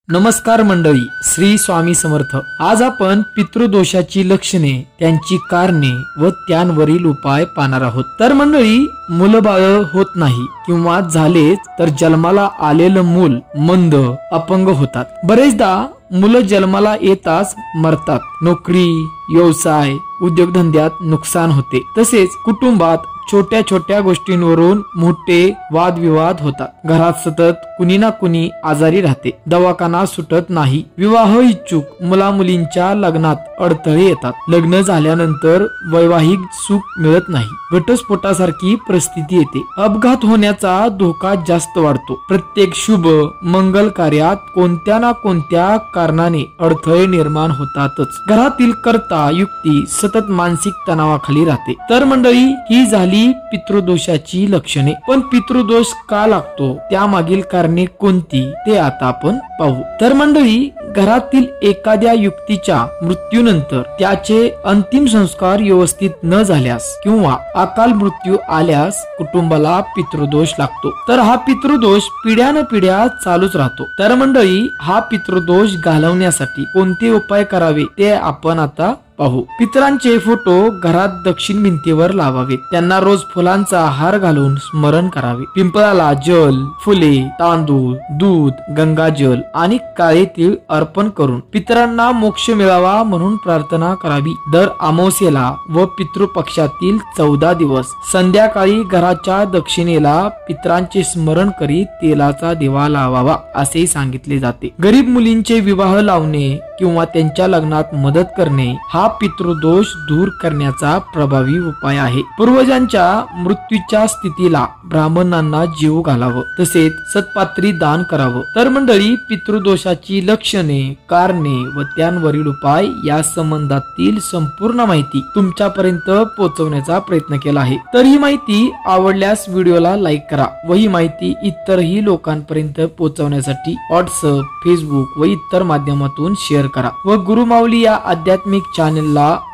नमस्कार मंडळी, श्री स्वामी समर्थ। आज आपण पितृदोषाची लक्षणे, त्यांची कारणे व त्यांवरील उपाय पाहणार आहोत। तर मंडळी, मुलबाळ होत नाही किंवा झालेच तर जन्माला आलेलं मूल मंद अपंग होतात। बरेचदा मुलं जन्माला येताच मरतात। नोकरी, व्यवसाय, उद्योगधंद्यात नुकसान होते। तसेच कुटुंबात छोट्या छोट्या गोष्टींवरून मोठे वादविवाद होतात। घरात सतत कुणी ना कुणी आजारी राहते, दवाखाना सुटत नाही। विवाह इच्छुक मुला मुलींच्या लग्नात अडथळे येतात। लग्न झाल्यानंतर वैवाहिक सुख मिळत नाही। घटस्फोटासारखी परिस्थिती येते। अपघात होण्याचा धोका जास्त वाढतो। प्रत्येक शुभ मंगल कार्यात कोणत्या ना कोणत्या कारणाने अडथळे निर्माण होतातच। घरातील कर्ता युक्ती सतत मानसिक तणावाखाली राहते। तर मंडळी, ही झाली पितृदोषाची लक्षणे। पण पितृदोष का लागतो, त्यामागील कारणे कोणती, ते आता आपण पाहू। तर मंडळी, घरातील एखाद्या युक्तीच्या मृत्यूनंतर त्याचे अंतिम संस्कार व्यवस्थित न झाल्यास किंवा अकाल मृत्यू आल्यास कुटुंबाला पितृदोष लागतो। तर हा पितृदोष पिढ्यानपिढ्या चालूच राहतो। तर मंडळी, हा पितृदोष घालवण्यासाठी कोणते उपाय करावे ते आपण आता पाहू। पितरांचे फोटो घरात दक्षिण भिंतीवर लावावेत। त्यांना रोज फुलांचा हार घालून स्मरण करावे। पिंपळाला जल, फुले, तांदूळ, दूध, गंगाजल आणि काळे तीळ अर्पण करून पितरांना मोक्ष मिळावा म्हणून प्रार्थना करावी। दर अमावस्येला व पितृपक्षातील 14 दिवस संध्याकाळी घराच्या दक्षिणेला पितरांचे स्मरण करीत तेलाचा दिवा लावावा असे सांगितले जाते। गरीब मुलींचे विवाह लावणे किंवा त्यांच्या लग्नात मदत करणे हा पितृदोष दूर करण्याचा प्रभावी उपाय आहे। पूर्वजांच्या मृत्यूच्या स्थितीला ब्राह्मणांना जीव घालावं, तसेच सत्पात्री दान करावं। तर मंडळी, पितृदोषाची लक्षणे, कारणे व त्यांवरील उपाय या संबंधातील संपूर्ण माहिती तुमच्यापर्यंत पोहोचवण्याचा प्रयत्न केला आहे। तर ही माहिती आवडल्यास व्हिडिओला लाईक करा व ही माहिती इतरही लोकांपर्यंत पोहोचवण्यासाठी व्हॉट्सअप, फेसबुक व इतर माध्यमातून शेअर करा। व गुरुमाऊली या आध्यात्मिक चॅनलला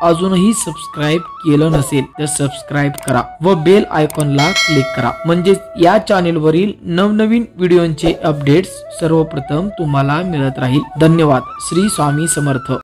अजूनही सबस्क्राईब केलं नसेल तर सबस्क्राईब करा व बेल आयकॉनला क्लिक करा, म्हणजे या चॅनलवरील नवनवीन व्हिडिओचे अपडेट्स सर्वप्रथम तुम्हाला मिळत राहील। धन्यवाद। श्री स्वामी समर्थ।